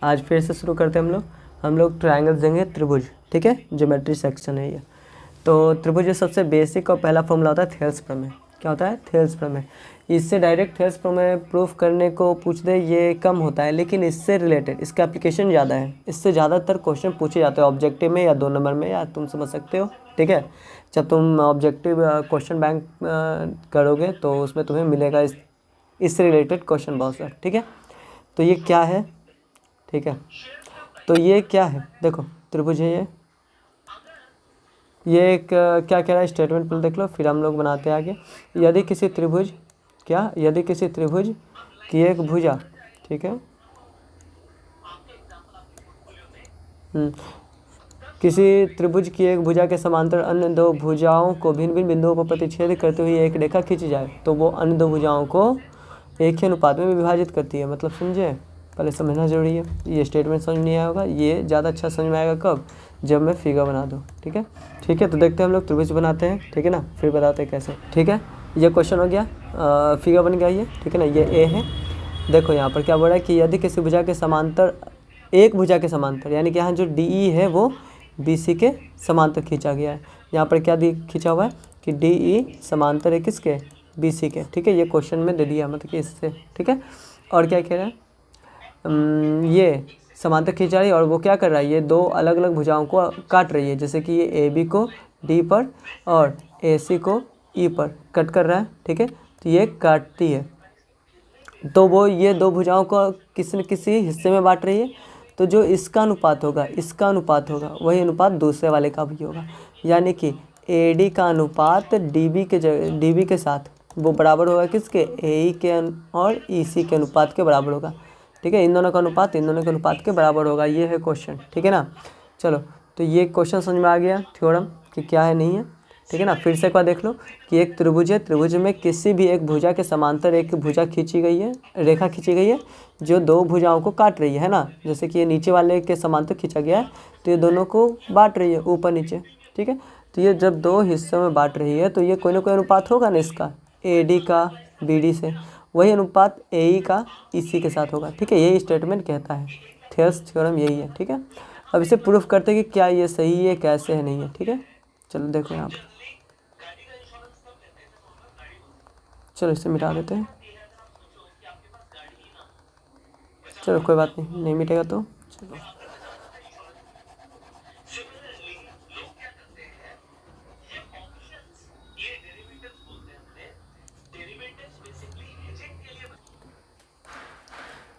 आज फिर से शुरू करते हैं हम लोग ट्रायंगल्स देंगे त्रिभुज, ठीक है, ज्योमेट्री सेक्शन है ये। तो त्रिभुज जो सबसे बेसिक और पहला फॉर्मूला होता है थेल्स प्रमेय। क्या होता है? थेल्स प्रमेय। इससे डायरेक्ट थेल्स प्रमेय प्रूफ करने को पूछ दे ये कम होता है, लेकिन इससे रिलेटेड इसका एप्लीकेशन ज़्यादा है। इससे ज़्यादातर क्वेश्चन पूछे जाते हैं ऑब्जेक्टिव में या 2 नंबर में, या तुम समझ सकते हो, ठीक है। जब तुम ऑब्जेक्टिव क्वेश्चन बैंक करोगे तो उसमें तुम्हें मिलेगा इससे रिलेटेड क्वेश्चन बहुत सारे, ठीक है। तो ये क्या है, ठीक है, तो ये क्या है, देखो त्रिभुज है ये एक क्या कह रहा है स्टेटमेंट पहले देख लो, फिर हम लोग बनाते हैं आगे। यदि किसी त्रिभुज की एक भुजा, ठीक है, किसी त्रिभुज की एक भुजा के समांतर अन्य 2 भुजाओं को भिन्न भिन्न बिंदुओं पर प्रतिच्छेद करते हुए एक रेखा खींची जाए तो वो अन्य 2 भुजाओं को एक ही अनुपात में विभाजित करती है। मतलब समझे, पहले समझना जरूरी है। ये स्टेटमेंट समझ नहीं आया होगा, ये ज़्यादा अच्छा समझ में आएगा कब, जब मैं फिगर बना दूँ, ठीक है। ठीक है, तो देखते हैं हम लोग त्रिभुज बनाते हैं, ठीक है ना, फिर बताते हैं कैसे, ठीक है। ये क्वेश्चन हो गया, फिगर बन गया ये, ठीक है ना, ये ए है। देखो यहाँ पर क्या बोल रहा है कि यदि किसी भुजा के समांतर, एक भुजा के समांतर, यानी कि यहाँ जो डी ई है वो बी सी के समांतर खींचा गया है। यहाँ पर क्या खींचा हुआ है कि डी ई समांतर है किसके, बी सी के, ठीक है। ये क्वेश्चन में दे दिया, मतलब कि इससे, ठीक है। और क्या कह रहा है, ये समांतर खींचा रही है और वो क्या कर रहा है, ये 2 अलग अलग भुजाओं को काट रही है। जैसे कि ये ए बी को डी पर और ए सी को ई पर कट कर रहा है, ठीक है। तो ये काटती है, तो वो ये 2 भुजाओं को किसी न किसी हिस्से में बांट रही है। तो जो इसका अनुपात होगा वही अनुपात दूसरे वाले का भी होगा। यानी कि ए डी का अनुपात डी बी के साथ वो बराबर होगा किसके, ए ई के और ई सी के अनुपात के बराबर होगा, ठीक है। इन दोनों का अनुपात के बराबर होगा। ये है क्वेश्चन, ठीक है ना। चलो, तो ये क्वेश्चन समझ में आ गया थ्योरम कि क्या है नहीं है, ठीक है ना। फिर से एक बार देख लो कि एक त्रिभुज है, त्रिभुज में किसी भी एक भुजा के समांतर एक भुजा खींची गई है, रेखा खींची गई है जो 2 भुजाओं को काट रही है ना। जैसे कि ये नीचे वाले के समांतर खींचा गया है तो ये दोनों को बांट रही है ऊपर नीचे, ठीक है। तो ये जब 2 हिस्सों में बांट रही है तो ये कोई ना कोई अनुपात होगा ना इसका, ए डी का बी डी से, वही अनुपात ए ई का ई सी के साथ होगा, ठीक है। यही स्टेटमेंट कहता है, थेल्स थ्योरम यही है, ठीक है। अब इसे प्रूफ करते हैं कि क्या ये सही है कैसे है नहीं है, ठीक है। चलो देखो यहाँ पर, चलो इसे मिटा देते हैं, चलो कोई बात नहीं मिटेगा तो चलो।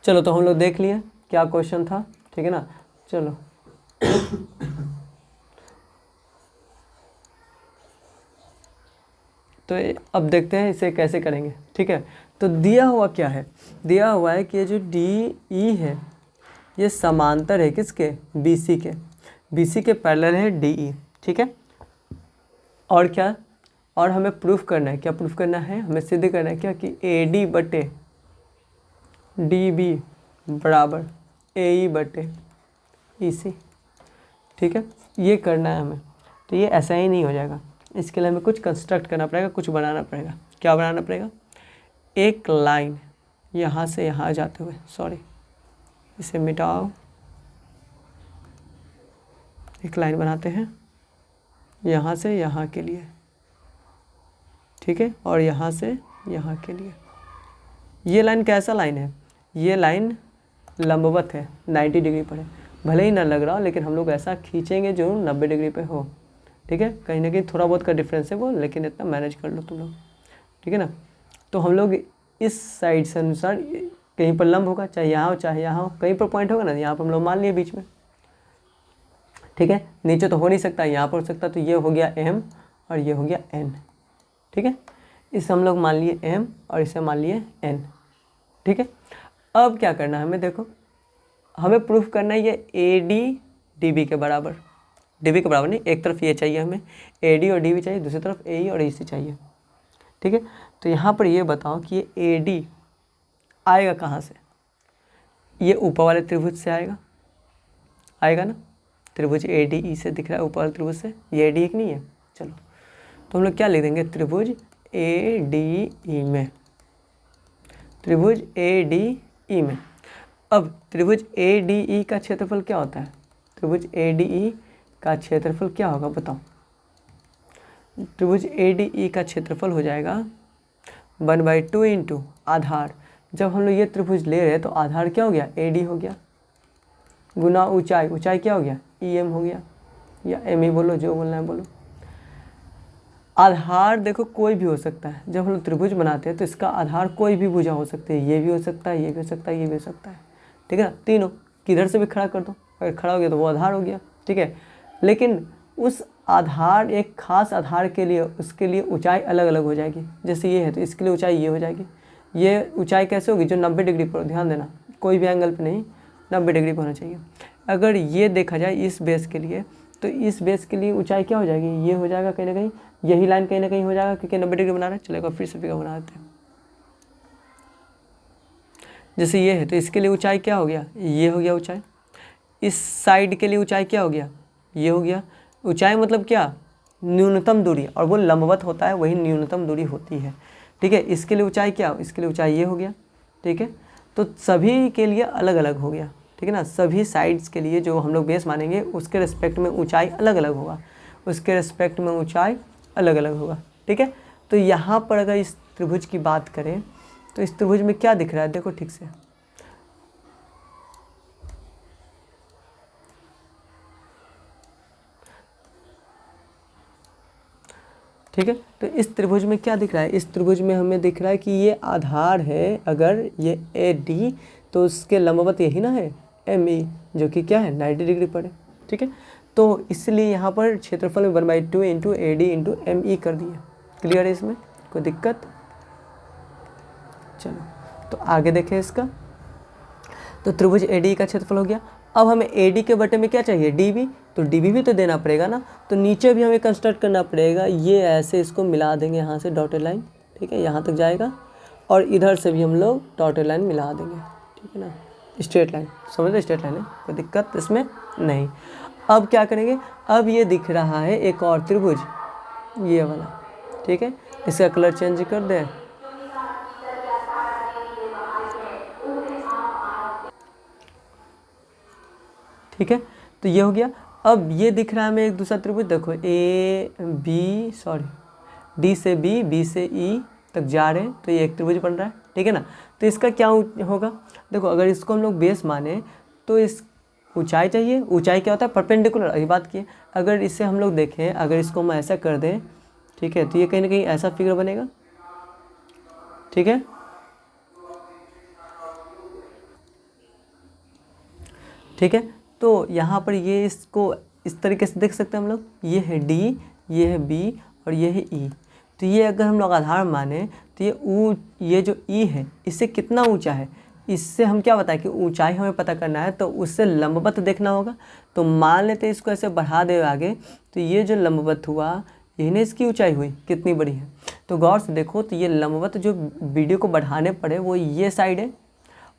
चलो तो हम लोग देख लिए क्या क्वेश्चन था, ठीक है ना। चलो तो अब देखते हैं इसे कैसे करेंगे, ठीक है। तो दिया हुआ क्या है, दिया हुआ है कि ये जो डी ई है ये समांतर है किसके, बी सी के, बी सी के पैरेलल है डी ई, ठीक है। और क्या, और हमें प्रूफ करना है, क्या प्रूफ करना है, हमें सिद्ध करना है क्या कि ए डी बटे डी बी बराबर ए ई बटे ई सी, ठीक है। ये करना है हमें। तो ये ऐसा ही नहीं हो जाएगा, इसके लिए हमें कुछ कंस्ट्रक्ट करना पड़ेगा, कुछ बनाना पड़ेगा। क्या बनाना पड़ेगा, एक लाइन यहाँ से यहाँ जाते हुए, सॉरी इसे मिटाओ, एक लाइन बनाते हैं यहाँ से यहाँ के लिए, ठीक है, और यहाँ से यहाँ के लिए। ये लाइन कैसा लाइन है, ये लाइन लंबवत है, 90 डिग्री पर है। भले ही ना लग रहा हो लेकिन हम लोग ऐसा खींचेंगे जो 90 डिग्री पे हो, ठीक है। कहीं ना कहीं थोड़ा बहुत का डिफरेंस है वो, लेकिन इतना मैनेज कर लो तुम लोग, ठीक है ना। तो हम लोग इस साइड से अनुसार कहीं पर लंब होगा, चाहे यहाँ हो चाहे यहाँ हो, कहीं पर पॉइंट होगा ना, यहाँ पर हम लोग मान लिए बीच में, ठीक है। नीचे तो हो नहीं सकता, यहाँ पर हो सकता, तो ये हो गया m और ये हो गया n, ठीक है। इसे हम लोग मान लिए m और इसे मान लिए n, ठीक है। अब क्या करना है हमें, देखो हमें प्रूफ करना है ये ए डी डी बी के बराबर, डी बी के बराबर नहीं, एक तरफ ये चाहिए हमें ए डी और डी बी चाहिए, दूसरी तरफ ए ई और ई सी चाहिए, ठीक है। तो यहाँ पर ये बताओ कि ये ए डी आएगा कहाँ से, ये ऊपर वाले त्रिभुज से आएगा ना, त्रिभुज ए डी ई से दिख रहा है ऊपर वाले त्रिभुज से, ये ए डी एक नहीं है। चलो तो हम लोग क्या लिख देंगे, त्रिभुज ए डी ई में, त्रिभुज ए डी ई में अब त्रिभुज ए डी ई का क्षेत्रफल क्या होता है? त्रिभुज ए डी ई का क्षेत्रफल क्या होगा बताओ? त्रिभुज ए डी ई का क्षेत्रफल हो जाएगा 1/2 इंटू आधार। जब हम लोग ये त्रिभुज ले रहे हैं तो आधार क्या हो गया? ए डी हो गया, गुना ऊंचाई, ऊंचाई क्या हो गया? ई एम हो गया, या एम ई बोलो, जो बोलना है बोलो। आधार देखो कोई भी हो सकता है। जब हम लोग त्रिभुज बनाते हैं तो इसका आधार कोई भी भुजा हो सकती है, ये भी हो सकता है, ये भी हो सकता है, ये भी हो सकता है, ठीक है ना। तीनों किधर से भी खड़ा कर दो, अगर खड़ा हो गया तो वो आधार हो गया, ठीक है। लेकिन उस आधार, एक खास आधार के लिए उसके लिए ऊंचाई अलग अलग हो जाएगी। जैसे ये है तो इसके लिए ऊंचाई ये हो जाएगी। ये ऊंचाई कैसे होगी? जो 90 डिग्री पर, ध्यान देना, कोई भी एंगल पे नहीं, 90 डिग्री पर होना चाहिए। अगर ये देखा जाए इस बेस के लिए, तो इस बेस के लिए ऊंचाई क्या हो जाएगी? ये हो जाएगा कहीं ना कहीं, यही लाइन कहीं ना कहीं हो जाएगा, क्योंकि 90 डिग्री बना रहे हैं। चलेगा, फिर से फिगर बना देते हैं। जैसे ये है तो इसके लिए ऊंचाई क्या हो गया? ये हो गया ऊंचाई। इस साइड के लिए ऊंचाई क्या हो गया? ये हो गया। ऊंचाई मतलब क्या? न्यूनतम दूरी, और वो लंबवत होता है, वही न्यूनतम दूरी होती है, ठीक है। इसके लिए ऊंचाई क्या? इसके लिए ऊंचाई ये हो गया, ठीक है। तो सभी के लिए अलग अलग हो गया, ठीक है ना। सभी साइड्स के लिए जो हम लोग बेस मानेंगे उसके रिस्पेक्ट में ऊंचाई अलग अलग होगा, उसके रिस्पेक्ट में ऊंचाई अलग अलग होगा, ठीक है। तो यहाँ पर अगर इस त्रिभुज की बात करें तो इस त्रिभुज में क्या दिख रहा है? देखो ठीक से, ठीक है। तो इस त्रिभुज में क्या दिख रहा है? इस त्रिभुज में हमें दिख रहा है कि ये आधार है, अगर ये ए डी, तो उसके लंबवत यही ना है एम ई, जो कि क्या है? 90 डिग्री पर है, ठीक है। तो इसलिए यहाँ पर क्षेत्रफल में 1/2 into A D into M E कर दिया। क्लियर है? इसमें कोई दिक्कत? चलो तो आगे देखें इसका। तो त्रिभुज ए डी का क्षेत्रफल हो गया। अब हमें ए डी के बटे में क्या चाहिए? डी बी, तो डी बी भी तो देना पड़ेगा ना। तो नीचे भी हमें कंस्ट्रक्ट करना पड़ेगा। ये ऐसे इसको मिला देंगे यहाँ से डॉटेड लाइन, ठीक है, यहाँ तक जाएगा, और इधर से भी हम लोग डॉटेड लाइन मिला देंगे, ठीक है ना। स्ट्रेट लाइन, समझ लो, स्ट्रेट लाइन है, कोई दिक्कत इसमें नहीं। अब क्या करेंगे? अब ये दिख रहा है एक और त्रिभुज, ये वाला, ठीक है। इसका कलर चेंज कर दें, ठीक है। तो ये हो गया। अब ये दिख रहा है हमें एक दूसरा त्रिभुज, देखो ए बी, सॉरी, डी से बी, बी से ई तक जा रहे हैं, तो ये एक त्रिभुज बन रहा है, ठीक है ना। तो इसका क्या होगा? देखो अगर इसको हम लोग बेस माने तो इस ऊंचाई चाहिए। ऊंचाई क्या होता है? परपेंडिकुलर, अभी बात की। अगर इसे हम लोग देखें, अगर इसको हम ऐसा कर दें, ठीक है, तो ये कहीं ना कहीं ऐसा फिगर बनेगा, ठीक है। ठीक है, तो यहाँ पर ये इसको इस तरीके से देख सकते हैं हम लोग। ये है डी, ये है बी और ये है ई। तो ये अगर हम लोग आधार माने तो ये जो ई है इससे कितना ऊंचा है, इससे हम क्या बताएं कि ऊंचाई हमें पता करना है, तो उससे लंबवत देखना होगा। तो मान लेते हैं इसको ऐसे बढ़ा दे आगे, तो ये जो लंबवत हुआ यही ना इसकी ऊंचाई हुई, कितनी बड़ी है। तो गौर से देखो, तो ये लंबवत जो वीडियो को बढ़ाने पड़े वो ये साइड है,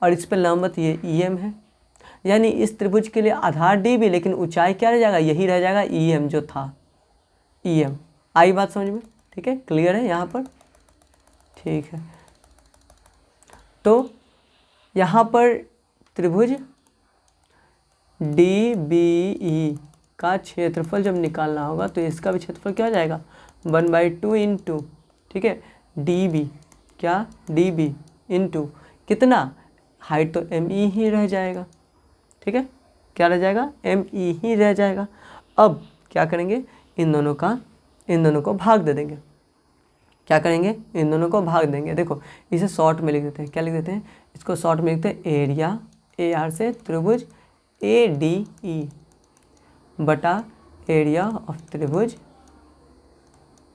और इस पर लंबवत ये ई एम है। यानी इस त्रिभुज के लिए आधार डी भी, लेकिन ऊंचाई क्या रह जाएगा? यही रह जाएगा, ई एम जो था, ई एम। आई बात समझ में? ठीक है, क्लियर है यहाँ पर? ठीक है, तो यहाँ पर त्रिभुज डी बी ई का क्षेत्रफल जब निकालना होगा तो इसका भी क्षेत्रफल क्या हो जाएगा? 1/2 इंटू, ठीक है, डी बी, क्या? डी बी इंटू कितना? हाइट तो एम ई ही रह जाएगा, ठीक है, क्या रह जाएगा? एम ई ही रह जाएगा। अब क्या करेंगे? इन दोनों को भाग दे देंगे। क्या करेंगे? इन दोनों को भाग देंगे। देखो इसे शॉर्ट में लिख देते हैं, क्या लिख देते हैं? इसको शॉर्ट में लिखते हैं एरिया, ए आर से, त्रिभुज ए डी ई बटा एरिया ऑफ त्रिभुज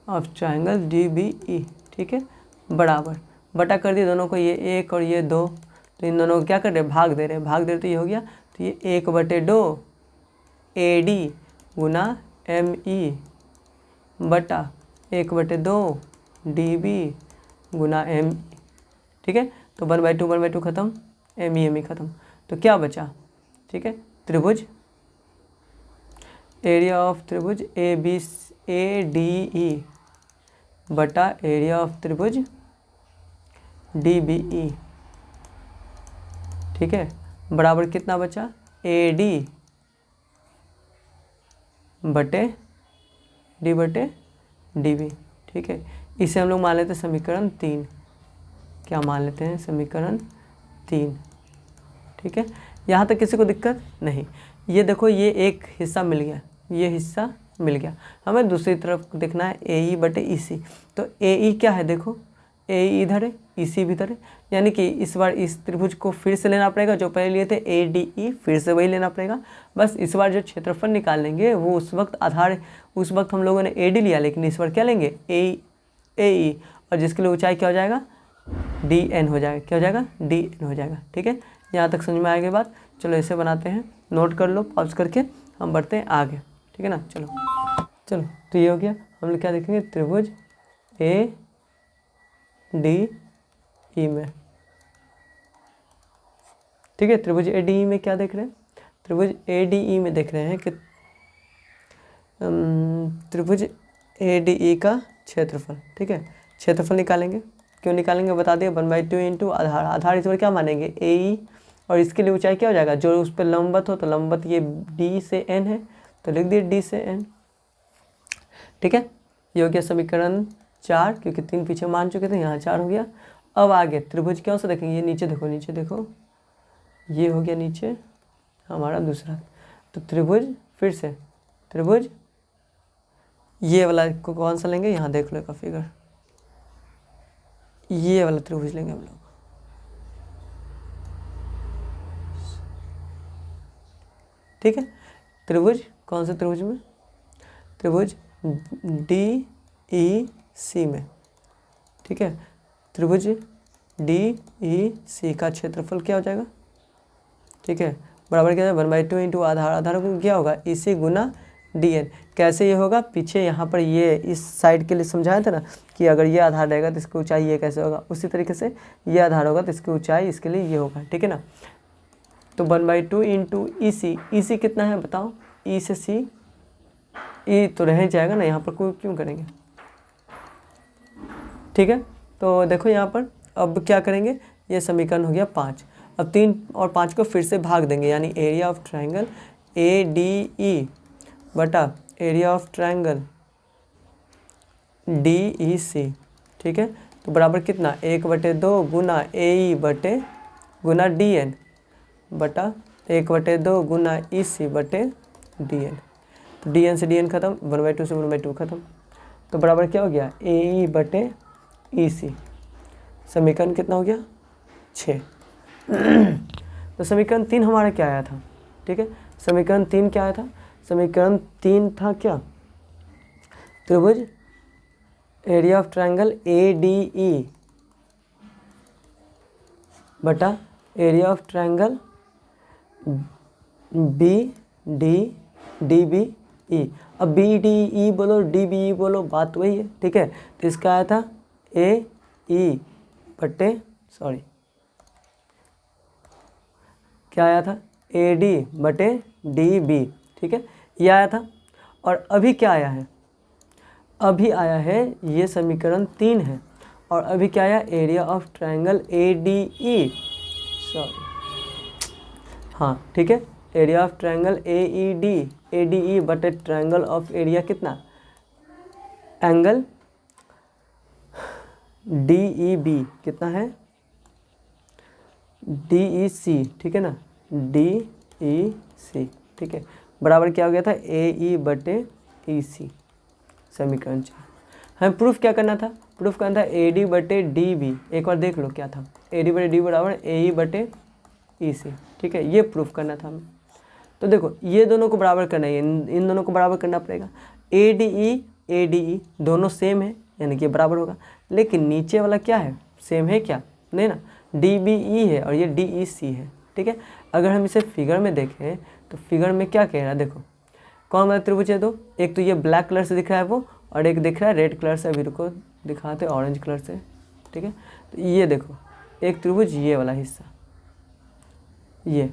of triangle D B E, ठीक है, बराबर बटा कर दिए दोनों को, ये एक और ये दो, तो इन दोनों को क्या कर रहे हैं? भाग दे रहे हैं। भाग दे रहे तो ये हो गया, तो ये 1/2 A D Guna M E बटा 1/2 डी बी गुना एम ई, ठीक है। तो 1/2 खत्म, एम ई खत्म, तो क्या बचा? ठीक है, त्रिभुज एरिया ऑफ त्रिभुज A B A D E बटा एरिया ऑफ त्रिभुज डी बी ई, ठीक है, बराबर कितना बचा, AD बटे D बटे DB। ठीक है, इसे हम लोग मान लेते हैं समीकरण 3। क्या मान लेते हैं, समीकरण 3। ठीक है, यहाँ तक किसी को दिक्कत नहीं। ये देखो, ये एक हिस्सा मिल गया, ये हिस्सा मिल गया, हमें दूसरी तरफ देखना है AE बटे EC। तो AE क्या है, देखो AE इधर है, EC भी इधर है, यानी कि इस बार इस त्रिभुज को फिर से लेना पड़ेगा, जो पहले लिए थे ADE, फिर से वही लेना पड़ेगा। बस इस बार जो क्षेत्रफल निकालेंगे वो उस वक्त उस वक्त हम लोगों ने AD लिया, लेकिन इस बार क्या लेंगे, AE, और जिसके लिए ऊंचाई क्या हो जाएगा, DN हो जाएगा। क्या हो जाएगा, DN हो जाएगा। ठीक है, यहाँ तक समझ में आएगी बात। चलो इसे बनाते हैं, नोट कर लो पॉज करके, हम बढ़ते हैं आगे। ठीक है ना, चलो तो ये हो गया। हम लोग क्या देखेंगे, त्रिभुज ADE में। ठीक है, त्रिभुज ADE में क्या देख रहे हैं, त्रिभुज ADE में देख रहे हैं कि त्रिभुज ADE का क्षेत्रफल। ठीक है, क्षेत्रफल निकालेंगे। क्यों निकालेंगे बता दिया, 1/2 इंटू आधार इस बार क्या मानेंगे, AE, और इसके लिए ऊंचाई क्या हो जाएगा, जो उस पर लंबवत हो, तो लंबवत ये D से N है, तो लिख दिए D से N। ठीक है, ये हो गया समीकरण 4, क्योंकि 3 पीछे मान चुके थे, यहाँ 4 हो गया। अब आगे त्रिभुज क्यों से देखेंगे, ये नीचे देखो, नीचे देखो, ये हो गया नीचे हमारा दूसरा। तो त्रिभुज, फिर से त्रिभुज, ये वाला को कौन सा लेंगे, यहाँ देख लो का फिगर, ये वाला त्रिभुज लेंगे हम लोग। ठीक है, त्रिभुज कौन से त्रिभुज में, त्रिभुज DEC में। ठीक है, त्रिभुज DEC का क्षेत्रफल क्या हो जाएगा, ठीक है, बराबर क्या है, 1/2 इंटू आधार को क्या होगा, EC गुना DN। कैसे ये होगा, पीछे यहाँ पर ये इस साइड के लिए समझाया था ना कि अगर ये आधार रहेगा तो इसकी ऊंचाई ये कैसे होगा, उसी तरीके से ये आधार होगा तो इसकी ऊंचाई इसके लिए ये होगा। ठीक है ना, तो 1/2 इंटू EC कितना है बताओ, E से C, E तो रह जाएगा ना, यहाँ पर कोई क्यों करेंगे। ठीक है, तो देखो यहाँ पर अब क्या करेंगे, ये समीकरण हो गया 5। अब 3 और 5 को फिर से भाग देंगे, यानी एरिया ऑफ ट्रायंगल ADE बटा एरिया ऑफ ट्रायंगल DEC। ठीक है, तो बराबर कितना, 1/2 गुना AE बटे गुना DN बटा 1/2 गुना EC बटे DN। तो DN से DN खत्म, 1/2 से 1/2 खत्म, तो बराबर क्या हो गया, AE बटे EC। समीकरण कितना हो गया, 6। तो समीकरण 3 हमारा क्या आया था, ठीक है, समीकरण 3 क्या आया था, समीकरण 3 था क्या, त्रिभुज एरिया ऑफ ट्रायंगल ADE बटा एरिया ऑफ ट्रायंगल BDE। अब BDE बोलो DBE बोलो, बात वही है। ठीक है, तो इसका आया था AE बटे क्या आया था, AD बटे DB। ठीक है, ये आया था। और अभी क्या आया है, अभी आया है ये समीकरण 3 है, और अभी क्या आया, एरिया ऑफ ट्रायंगल ADE, हाँ ठीक है, एरिया ऑफ ट्रायंगल ADE बटे ट्रायंगल ऑफ एरिया कितना, एंगल DEB कितना है, DEC। ठीक है ना, DEC। ठीक है, बराबर क्या हो गया था, AE बटे EC। समीकरण 4। हमें प्रूफ क्या करना था, प्रूफ करना था AD बटे DB। एक बार देख लो क्या था, AD बटे DB बराबर AE बटे EC। ठीक है, ये प्रूफ करना था हमें। तो देखो ये दोनों को बराबर करना है, इन दोनों को बराबर करना पड़ेगा। ADE दोनों सेम है, यानी कि बराबर होगा, लेकिन नीचे वाला क्या है, सेम है क्या, नहीं ना, DBE है और ये DEC है। ठीक है, अगर हम इसे फिगर में देखें तो फिगर में क्या कह रहा है, देखो कौन वाला त्रिभुज है, तो एक तो ये ब्लैक कलर से दिख रहा है वो, और एक दिख रहा है रेड कलर से, अभी रुको दिखाते ऑरेंज कलर से। ठीक है, तो ये देखो एक त्रिभुज ये वाला हिस्सा, ये,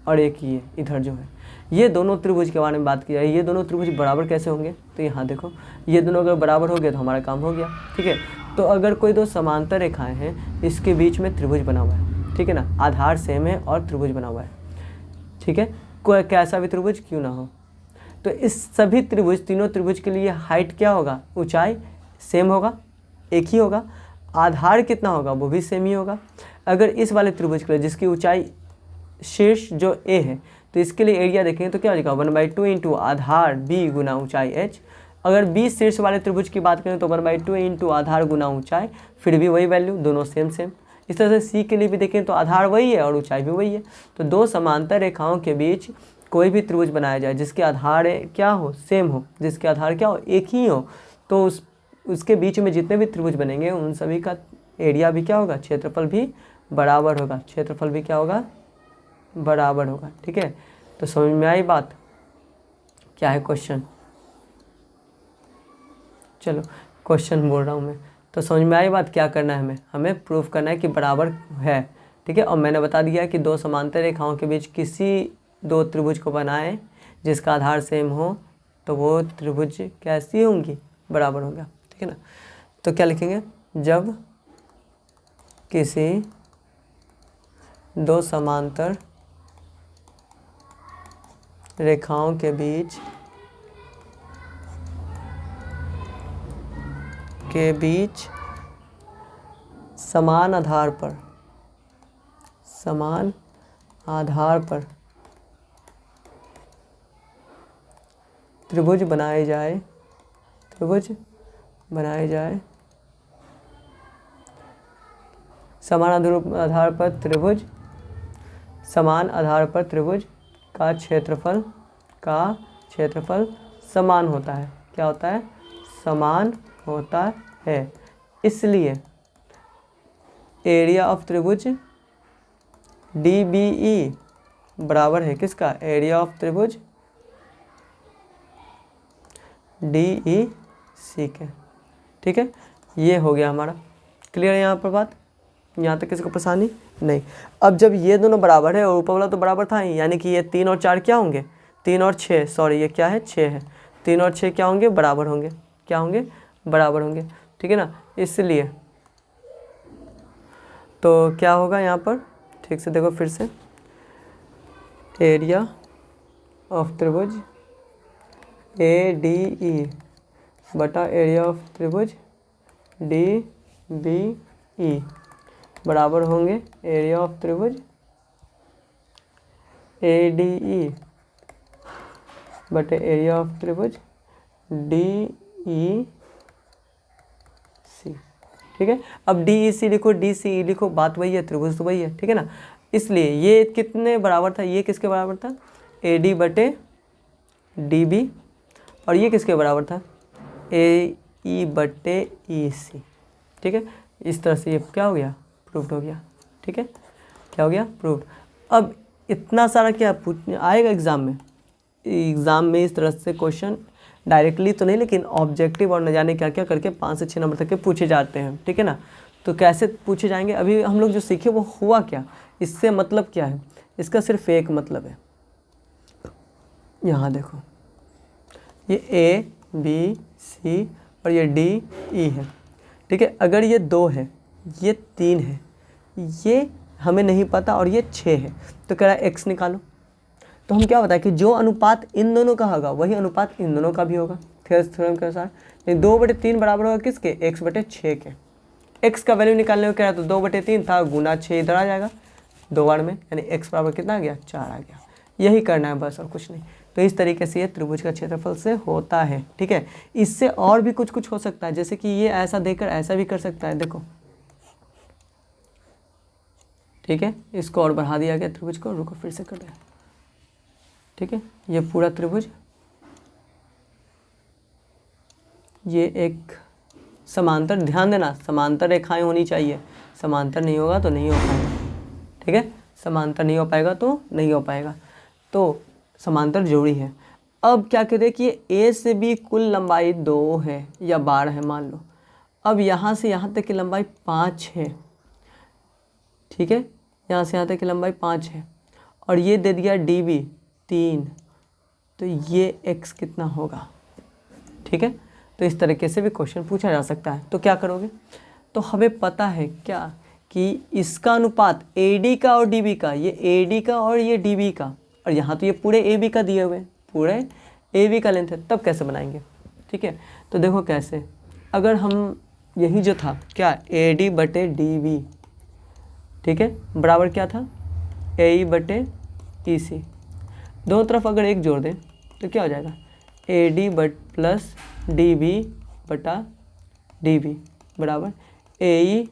और एक ये इधर जो है, ये दोनों त्रिभुज के बारे में बात की जाए, ये दोनों त्रिभुज बराबर कैसे होंगे, तो यहाँ देखो ये दोनों अगर बराबर हो गए तो हमारा काम हो गया। ठीक है, तो अगर कोई दो समांतर रेखाएं हैं, इसके बीच में त्रिभुज बना हुआ है, ठीक है ना, आधार सेम है और त्रिभुज बना हुआ है, ठीक है, कोई कैसा भी त्रिभुज क्यों ना हो। तो इस सभी त्रिभुज, तीनों त्रिभुज के लिए हाइट क्या होगा, ऊंचाई सेम होगा, एक ही होगा, आधार कितना होगा वो भी सेम ही होगा। अगर इस वाले त्रिभुज के लिए जिसकी ऊंचाई शीर्ष जो ए है, तो इसके लिए एरिया देखेंगे तो क्या हो जाएगा 1/2 इंटू आधार बी गुना ऊंचाई एच। अगर बी शीर्ष वाले त्रिभुज की बात करें तो 1/2 इंटू आधार गुना ऊंचाई, फिर भी वही वैल्यू, दोनों सेम सेम। इस तरह से सी के लिए भी देखें तो आधार वही है और ऊंचाई भी वही है। तो दो समांतर रेखाओं के बीच कोई भी त्रिभुज बनाया जाए जिसके आधार क्या हो, सेम हो, जिसके आधार क्या हो, एक ही हो, तो उसके बीच में जितने भी त्रिभुज बनेंगे उन सभी का एरिया भी क्या होगा, क्षेत्रफल भी बराबर होगा, क्षेत्रफल भी क्या होगा, बराबर होगा, ठीक है। तो समझ में आई बात, क्या है क्वेश्चन, चलो क्वेश्चन बोल रहा हूँ मैं, तो समझ में आई बात, क्या करना है हमें प्रूफ करना है कि बराबर है, ठीक है। और मैंने बता दिया कि दो समांतर रेखाओं के बीच किसी दो त्रिभुज को बनाए जिसका आधार सेम हो तो वो त्रिभुज कैसी होंगी, बराबर होगा, ठीक है ना। तो क्या लिखेंगे, जब किसी दो समांतर रेखाओं के बीच समान आधार पर त्रिभुज बनाए जाए, समान आधार पर त्रिभुज का क्षेत्रफल समान होता है, क्या होता है, समान होता है। इसलिए एरिया ऑफ त्रिभुज DBE बराबर है किसका, एरिया ऑफ त्रिभुज DEC के, ठीक है। ये हो गया हमारा, क्लियर है यहाँ पर बात, यहाँ तक किसी को परेशानी नहीं। अब जब ये दोनों बराबर है और ऊपर वाला तो बराबर था ही, यानी कि ये 3 और 4 क्या होंगे, 3 और 6, सॉरी ये क्या है 6 है, 3 और 6 क्या होंगे, बराबर होंगे, क्या होंगे, बराबर होंगे, ठीक है ना। इसलिए तो क्या होगा यहाँ पर, ठीक से देखो फिर से, एरिया ऑफ त्रिभुज ADE बटा एरिया ऑफ त्रिभुज DBE बराबर होंगे एरिया ऑफ त्रिभुज ADE बटे एरिया ऑफ त्रिभुज DEC, ठीक है। अब DEC लिखो, DCE लिखो, बात वही है, त्रिभुज तो वही है, ठीक है ना। इसलिए ये कितने बराबर था, ये किसके बराबर था, AD बटे DB, और ये किसके बराबर था, AE बटे EC, ठीक है। इस तरह से ये क्या हो गया, प्रूव्ड हो गया, ठीक है, क्या हो गया, प्रूव्ड। अब इतना सारा क्या आएगा एग्ज़ाम में इस तरह से क्वेश्चन, डायरेक्टली तो नहीं लेकिन ऑब्जेक्टिव और न जाने क्या क्या करके 5 से 6 नंबर तक के पूछे जाते हैं, ठीक है ना। तो कैसे पूछे जाएंगे, अभी हम लोग जो सीखे वो हुआ क्या, इससे मतलब क्या है, इसका सिर्फ एक मतलब है, यहाँ देखो ये A B C और ये D E है, ठीक है। अगर ये 2 है, ये 3 है, ये हमें नहीं पता और ये 6 है, तो कह रहा है x निकालो। तो हम क्या बताएं कि जो अनुपात इन दोनों का होगा वही अनुपात इन दोनों का भी होगा थ्योरम के अनुसार। 2/3 बराबर होगा किसके, x/6 के। x का वैल्यू निकालने को कह रहा है तो 2/3 था गुना 6 इधर आ जाएगा 2 बार में, यानी x बराबर कितना आ गया, 4 आ गया। यही करना है बस और कुछ नहीं। तो इस तरीके से ये त्रिभुज का क्षेत्रफल से होता है, ठीक है। इससे और भी कुछ हो सकता है, जैसे कि ये ऐसा देकर ऐसा भी कर सकता है, देखो, ठीक है। इसको और बढ़ा दिया गया त्रिभुज को, रुको फिर से कर दें, ठीक है। ये पूरा त्रिभुज, ये एक समांतर, ध्यान देना समांतर रेखाएं होनी चाहिए, समांतर नहीं होगा तो नहीं हो पाएगा, ठीक है। समांतर नहीं हो पाएगा तो नहीं हो पाएगा, तो समांतर जरूरी है। अब क्या कहते हैं कि ये A से B कुल लंबाई 2 है या 12 है मान लो। अब यहाँ से यहाँ तक की लंबाई 5 है, ठीक है, यहाँ से यहाँ तक की लंबाई 5 है, और ये दे दिया DB 3, तो ये x कितना होगा, ठीक है। तो इस तरीके से भी क्वेश्चन पूछा जा सकता है। तो क्या करोगे, तो हमें पता है क्या कि इसका अनुपात AD का और DB का, ये AD का और ये DB का, और यहाँ तो ये पूरे AB का दिए हुए हैं, पूरे AB का लेंथ है, तब कैसे बनाएंगे? ठीक है, तो देखो कैसे, अगर हम यही जो था क्या AD बटे DB, ठीक है, बराबर क्या था AE बटे EC, दोनों तरफ अगर एक जोड़ दें तो क्या हो जाएगा AD बट प्लस DB बटा DB बराबर AE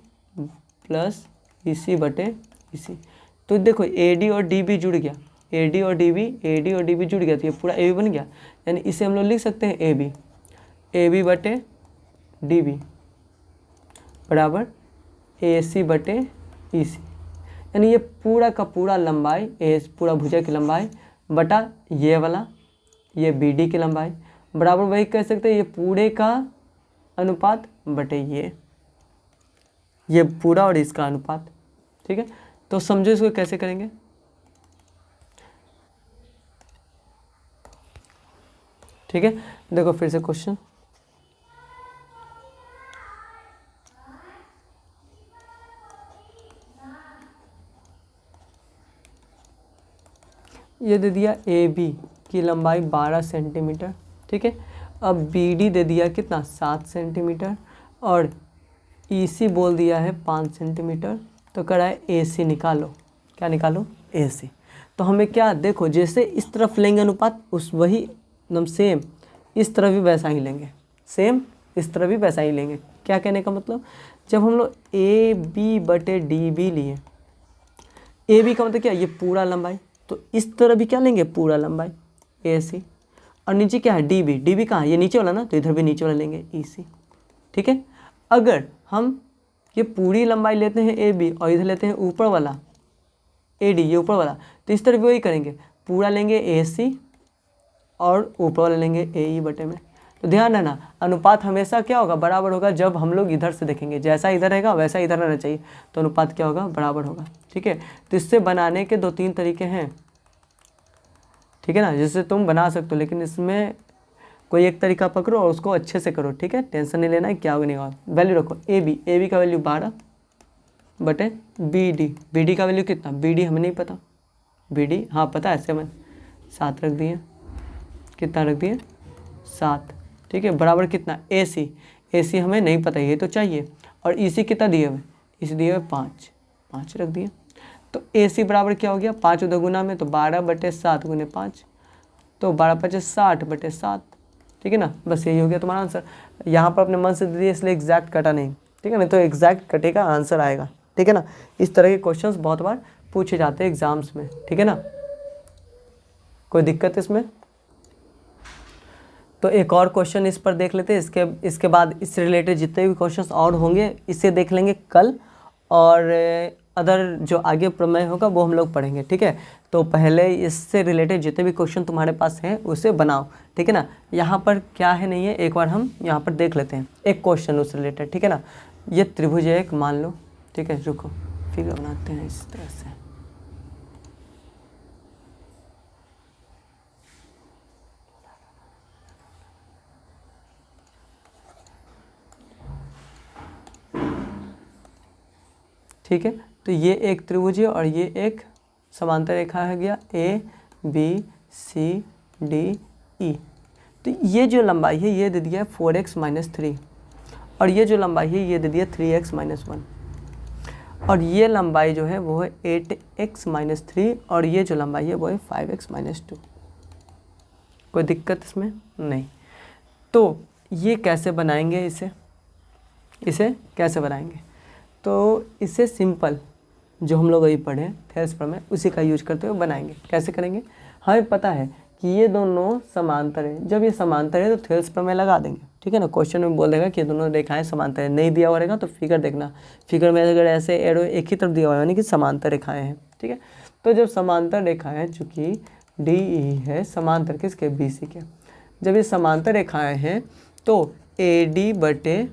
प्लस EC बटे EC। तो देखो AD और DB जुड़ गया, AD और DB जुड़ गया, तो ये पूरा AB बन गया, यानी इसे हम लोग लिख सकते हैं AB बटे DB बराबर AC बटे EC, यानी ये पूरा का पूरा लंबाई, पूरा भुजा की लंबाई बटा ये वाला, ये BD की लंबाई बराबर, वही कह सकते हैं ये पूरे का अनुपात बटे ये पूरा और इसका अनुपात। ठीक है, तो समझो इसको कैसे करेंगे। ठीक है, देखो फिर से क्वेश्चन, ये दे दिया AB की लंबाई 12 सेंटीमीटर। ठीक है, अब BD दे दिया कितना 7 सेंटीमीटर और EC बोल दिया है 5 सेंटीमीटर। तो कह रहा है AC निकालो, क्या निकालो AC। तो हमें क्या देखो, जैसे इस तरफ लेंगे अनुपात उस वही एकदम सेम इस तरफ भी वैसा ही लेंगे, सेम इस तरफ भी वैसा ही लेंगे। क्या कहने का मतलब, जब हम लोग AB बटे DB लिए, AB का मतलब क्या ये पूरा लंबाई, तो इस तरह भी क्या लेंगे पूरा लंबाई AC, और नीचे क्या है DB कहाँ ये नीचे वाला ना, तो इधर भी नीचे वाला लेंगे EC। ठीक है, अगर हम ये पूरी लंबाई लेते हैं AB और इधर लेते हैं ऊपर वाला AD, ये ऊपर वाला, तो इस तरह भी वही करेंगे, पूरा लेंगे AC और ऊपर वाला लेंगे AE बटे में। तो ध्यान रहना, अनुपात हमेशा क्या होगा बराबर होगा, जब हम लोग इधर से देखेंगे, जैसा इधर रहेगा वैसा इधर रहना चाहिए, तो अनुपात क्या होगा बराबर होगा। ठीक है, तो इससे बनाने के 2-3 तरीके हैं। ठीक है ना, जिससे तुम बना सकते हो, लेकिन इसमें कोई एक तरीका पकड़ो और उसको अच्छे से करो। ठीक है, टेंशन नहीं लेना है क्या होगा नहीं होगा। वैल्यू रखो AB का वैल्यू 12 बटे BD का वैल्यू कितना, BD हमें नहीं पता, BD हाँ पता है 7 रख दिए, कितना रख दिए 7। ठीक है, बराबर कितना AC हमें नहीं पता, ये तो चाहिए, और EC कितना दिए हुए, इसे दिए हुए 5 रख दिए। तो AC बराबर क्या हो गया 5 उधर गुना में, तो 12 बटे 7 गुने 5, तो 12 × 5 = 60 बटे 7। ठीक है ना, बस यही हो गया तुम्हारा आंसर। यहाँ पर अपने मन से दे दिए इसलिए एग्जैक्ट कटा नहीं। ठीक है ना, तो एग्जैक्ट कटेगा आंसर आएगा। ठीक है ना, इस तरह के क्वेश्चंस बहुत बार पूछे जाते हैं एग्जाम्स में। ठीक है ना, कोई दिक्कत इसमें? तो एक और क्वेश्चन इस पर देख लेते हैं, इसके बाद इससे रिलेटेड जितने भी क्वेश्चंस और होंगे इसे देख लेंगे कल, और अदर जो आगे प्रमेय होगा वो हम लोग पढ़ेंगे। ठीक है, तो पहले इससे रिलेटेड जितने भी क्वेश्चन तुम्हारे पास हैं उसे बनाओ। ठीक है ना, यहाँ पर क्या है नहीं है एक बार हम यहाँ पर देख लेते हैं एक क्वेश्चन उससे रिलेटेड। ठीक है ना, ये त्रिभुज एक मान लो। ठीक है, रुको फिगर बनाते हैं इस तरह से। ठीक है, तो ये एक त्रिभुज है और ये एक समांतर रेखा है गया ABCDE। तो ये जो लंबाई है ये दे दिया है 4x - 3, और ये जो लंबाई है ये दे दिया 3x - 1, और ये लंबाई जो है वो है 8x - 3, और ये जो लंबाई है वो है 5x - 2। कोई दिक्कत इसमें नहीं। तो ये कैसे बनाएंगे, इसे कैसे बनाएंगे? तो इसे सिंपल जो हम लोग अभी पढ़े थेल्स प्रमेय उसी का यूज करते हुए बनाएंगे। कैसे करेंगे, हमें पता है कि ये दोनों समांतर है, जब ये समांतर है तो थेल्स प्रमेय लगा देंगे। ठीक है ना, क्वेश्चन में बोल देगा कि ये दोनों रेखाएं समांतर है, नहीं दिया हुआ रहेगा तो फिगर देखना, फिगर में अगर ऐसे एरो एक ही तरफ दिया हुआ है यानी कि समांतर रेखाएं हैं। ठीक है, तो जब समांतर रेखाएं चूँकि DE है समांतर किसके BC के, जब ये समांतर रेखाएँ हैं तो AD बटे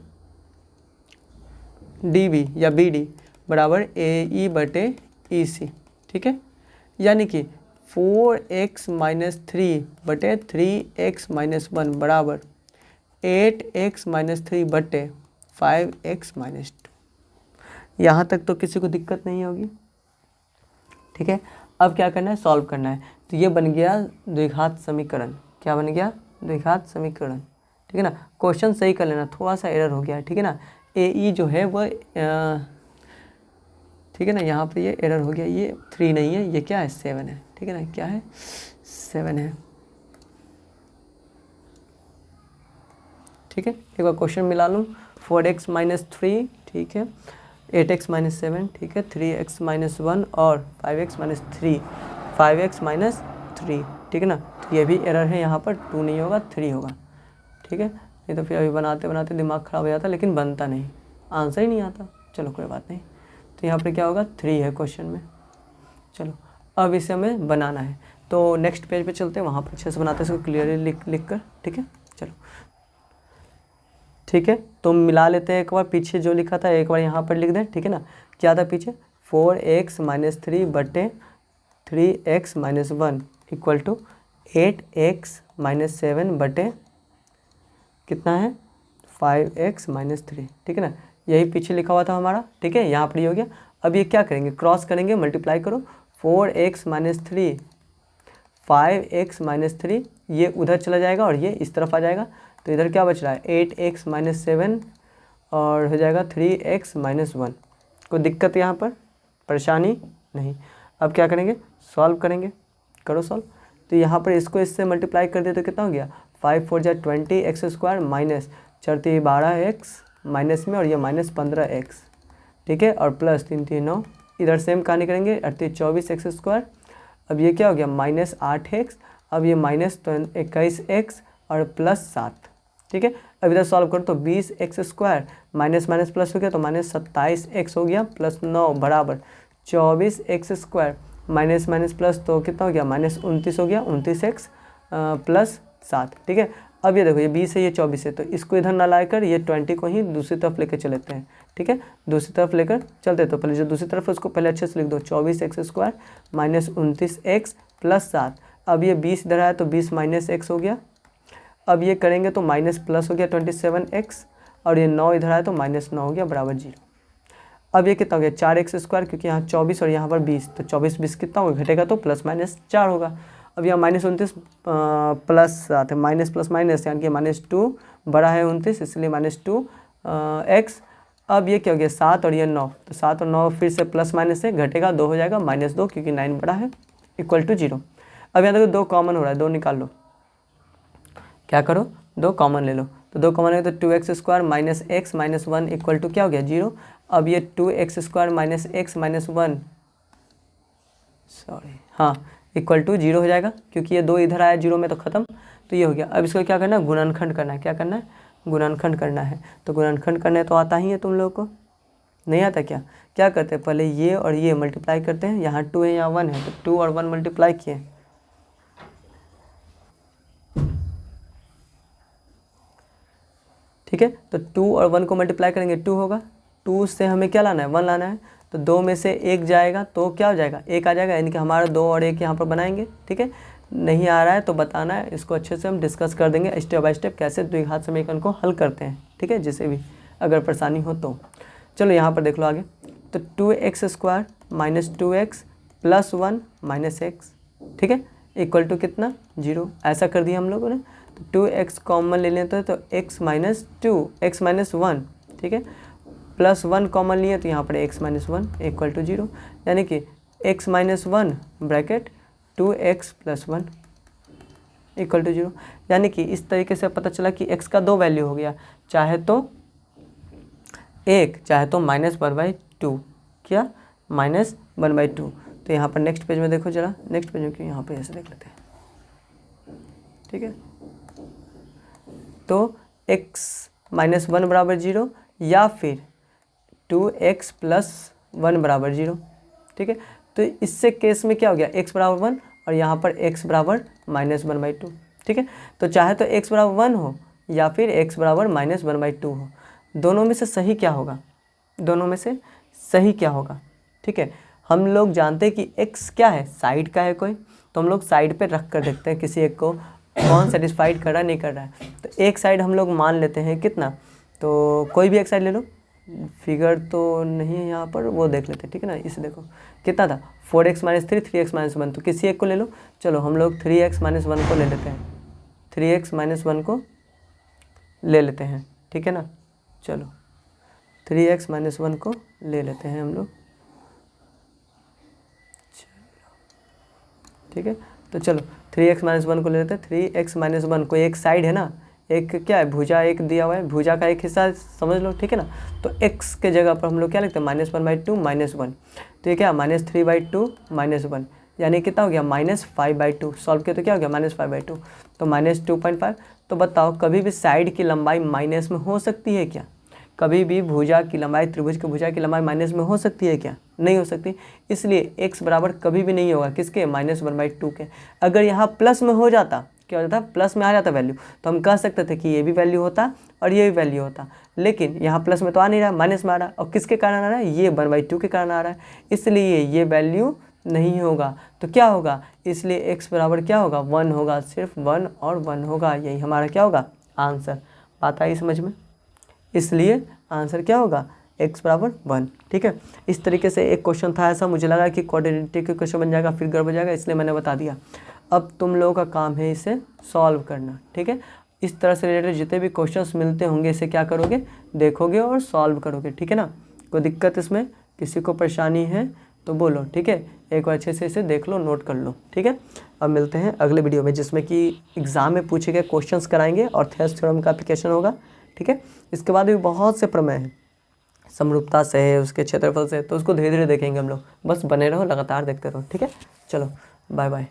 DB या BD बराबर AE बटे EC। ठीक है, यानी कि 4x - 3 बटे 3x - 1 बराबर 8x - 3 बटे 5x - 2। यहाँ तक तो किसी को दिक्कत नहीं होगी, ठीक है। अब क्या करना है, सॉल्व करना है। तो ये बन गया द्विघात समीकरण। क्या बन गया, द्विघात समीकरण, ठीक है ना। क्वेश्चन सही कर लेना, थोड़ा सा एरर हो गया है, ठीक है ना। ए जो है वह ठीक है ना, यहाँ पर ये एरर हो गया, ये 3 नहीं है, ये क्या है 7 है, ठीक है ना, क्या है 7 है, ठीक है। एक बार क्वेश्चन मिला लूँ, 4x - 3, ठीक है, 8x - 7, ठीक है, 3x - 1 और 5x - 3, 5x - 3, ठीक है ना। तो ये भी एरर है, यहाँ पर 2 नहीं होगा 3 होगा, ठीक है। नहीं तो फिर अभी बनाते बनाते दिमाग ख़राब हो जाता, लेकिन बनता नहीं, आंसर ही नहीं आता। चलो कोई बात नहीं। तो यहाँ पर क्या होगा, 3 है क्वेश्चन में। चलो अब इसे हमें बनाना है, तो नेक्स्ट पेज पे चलते हैं, वहाँ पर अच्छे से बनाते हैं इसको क्लियरली लिख कर, ठीक है। चलो ठीक है, तो मिला लेते हैं एक बार, पीछे जो लिखा था एक बार यहाँ पर लिख दें, ठीक है ना। क्या था पीछे, 4x - 3 बटे 3x - 1 इक्वल टू 8x - 7 बटे कितना है 5x - 3, ठीक है ना। यही पीछे लिखा हुआ था हमारा, ठीक है। यहाँ पर ही हो गया। अब ये क्या करेंगे, क्रॉस करेंगे, मल्टीप्लाई करो, 4x - 3 5x - 3, ये उधर चला जाएगा और ये इस तरफ आ जाएगा। तो इधर क्या बच रहा है, 8x - 7 और हो जाएगा 3x - 1। कोई दिक्कत यहाँ पर, परेशानी नहीं। अब क्या करेंगे, सॉल्व करेंगे, करो सॉल्व। तो यहाँ पर इसको इससे मल्टीप्लाई कर दिया तो कितना हो गया, 5 4 जा 20x² माइनस 4 3 12x माइनस में और ये -15x, ठीक है, और प्लस 3 3 9, इधर सेम कहानी करेंगे, 24x²। अब ये क्या हो गया, -8x, अब ये -21x और +7, ठीक है। अब इधर सॉल्व करो तो 20x² माइनस माइनस प्लस हो गया तो -27x हो गया, +9 बराबर 24x² माइनस माइनस प्लस तो कितना हो गया, -29 हो गया, 29x +7, ठीक है। अब ये देखो, ये 20 है, ये 24 है, तो इसको इधर ना लाकर ये 20 को ही दूसरी तरफ लेकर चलते हैं, ठीक है। दूसरी तरफ लेकर चलते, तो पहले जो दूसरी तरफ है उसको पहले अच्छे से लिख दो, 24x² माइनस 29x +7। अब ये 20 इधर आया तो 20 - x हो गया। अब ये करेंगे तो माइनस प्लस हो गया 27x और ये 9 इधर आया तो -9 हो गया बराबर 0। अब ये कितना हो गया, 4x², क्योंकि यहाँ 24 और यहाँ पर 20, तो 24 20 कितना होगा, घटेगा तो +-4 होगा। अब यहाँ -29 +7 है, माइनस प्लस माइनस यानी कि -2 बड़ा है 29, इसलिए -2x। अब ये क्या हो गया, 7 और ये 9, तो 7 और 9 फिर से प्लस माइनस से घटेगा, 2 हो जाएगा, -2 क्योंकि 9 बड़ा है, इक्वल टू 0। अब यहाँ देखो 2 कॉमन हो रहा है, 2 निकाल लो, क्या करो 2 कॉमन ले लो, तो 2 कॉमन है तो 2x² minus x minus 1 equal to क्या हो गया 0। अब ये 2x² माइनस x माइनस 1 हाँ इक्वल टू 0 हो जाएगा, क्योंकि ये 2 इधर आया 0 में तो ख़त्म, तो ये हो गया। अब इसको क्या करना है, गुणनखंड करना है। क्या करना है, गुणनखंड करना है। तो गुणनखंड करना है तो आता ही है तुम लोगों को, नहीं आता क्या, क्या करते हैं, पहले ये और ये मल्टीप्लाई करते हैं, यहाँ 2 है यहाँ 1 है, तो 2 और 1 मल्टीप्लाई किए, ठीक है। तो 2 और 1 को मल्टीप्लाई करेंगे 2 होगा, 2 से हमें क्या लाना है 1 लाना है, तो 2 में से 1 जाएगा तो क्या हो जाएगा 1 आ जाएगा, यानी कि हमारा 2 और 1 यहाँ पर बनाएंगे, ठीक है। नहीं आ रहा है तो बताना है, इसको अच्छे से हम डिस्कस कर देंगे स्टेप बाय स्टेप कैसे द्विघात समीकरण को हल करते हैं, ठीक है, जिसे भी अगर परेशानी हो तो। चलो यहाँ पर देख लो आगे, तो 2x² minus 2x plus 1 minus x, ठीक है, इक्वल टू कितना 0, ऐसा कर दिया हम लोगों ने। तो 2x कॉमन ले लेते हैं तो x माइनस 2 x माइनस 1, ठीक है, प्लस 1 कॉमन लिए तो यहाँ पर x माइनस 1 इक्वल टू 0, यानी कि x minus 1 bracket 2x plus 1 equal to 0। यानी कि इस तरीके से पता चला कि x का 2 वैल्यू हो गया, चाहे तो 1 चाहे तो -1/2, क्या -1/2। तो यहाँ पर नेक्स्ट पेज में देखो जरा, नेक्स्ट पेज में क्यों, यहाँ पर ऐसे देख लेते हैं, ठीक है। तो x माइनस 1 बराबर 0 या फिर 2x प्लस 1 बराबर 0, ठीक है। तो इससे केस में क्या हो गया, x बराबर 1 और यहाँ पर x बराबर -1/2, ठीक है। तो चाहे तो x बराबर 1 हो या फिर x बराबर -1/2 हो, दोनों में से सही क्या होगा, दोनों में से सही क्या होगा, ठीक है। हम लोग जानते हैं कि x क्या है, साइड का है कोई, तो हम लोग साइड पे रख कर देखते हैं किसी एक को कौन सेटिस्फाइड कर रहा है नहीं कर रहा है। तो एक साइड हम लोग मान लेते हैं कितना, तो कोई भी एक साइड ले लो, फिगर तो नहीं है यहाँ पर, वो देख लेते हैं, ठीक है ना। इसे देखो कितना था 4x - 3 3x - 1, तो किसी एक को ले लो। चलो हम लोग 3x - 1 को ले लेते हैं, 3x - 1 को ले लेते हैं, ठीक है ना। चलो 3x - 1 को ले लेते हैं हम लोग, ठीक है। तो चलो 3x - 1 को ले लेते हैं। 3x - 1 को एक साइड है ना, एक क्या है, भुजा एक दिया हुआ है, भुजा का एक हिस्सा समझ लो, ठीक है ना। तो x के जगह पर हम लोग क्या लिखते हैं -1/2 -1, तो ये क्या -3/2 -1, यानी कितना हो गया -5/2। सॉल्व किया तो क्या हो गया -5/2, तो -2.5। तो बताओ कभी भी साइड की लंबाई माइनस में हो सकती है क्या? कभी भी भुजा की लंबाई, त्रिभुज की भुजा की लंबाई माइनस में हो सकती है क्या? नहीं हो सकती। इसलिए x बराबर कभी भी नहीं होगा किसके, -1/2 के। अगर यहाँ प्लस में हो जाता, क्या हो जाता, प्लस में आ जाता वैल्यू, तो हम कह सकते थे कि ये भी वैल्यू होता और ये भी वैल्यू होता। लेकिन यहाँ प्लस में तो आ नहीं रहा, माइनस में आ रहा है, और किसके कारण आ रहा है, ये 1/2 के कारण आ रहा है, इसलिए ये वैल्यू नहीं होगा। तो क्या होगा, इसलिए x बराबर क्या होगा, 1 होगा, सिर्फ 1 और 1 होगा। यही हमारा क्या होगा, आंसर। बात आई समझ में? इसलिए आंसर क्या होगा, x बराबर 1, ठीक है। इस तरीके से एक क्वेश्चन था ऐसा, मुझे लगा कि क्वाड्रेटिक का क्वेश्चन बन जाएगा, फिर गड़बड़ जाएगा, इसलिए मैंने बता दिया। अब तुम लोगों का काम है इसे सॉल्व करना, ठीक है। इस तरह से रिलेटेड जितने भी क्वेश्चंस मिलते होंगे इसे क्या करोगे, देखोगे और सॉल्व करोगे, ठीक है ना। कोई दिक्कत इसमें, किसी को परेशानी है तो बोलो, ठीक है। एक बार अच्छे से इसे देख लो, नोट कर लो, ठीक है। अब मिलते हैं अगले वीडियो में, जिसमें कि एग्ज़ाम में पूछे गए क्वेश्चंस कराएंगे और थेल्स थ्योरम का एप्लीकेशन होगा, ठीक है। इसके बाद भी बहुत से प्रमेय हैं, समरूपता से है, उसके क्षेत्रफल से, तो उसको धीरे धीरे देखेंगे हम लोग। बस बने रहो, लगातार देखते रहो, ठीक है। चलो बाय बाय।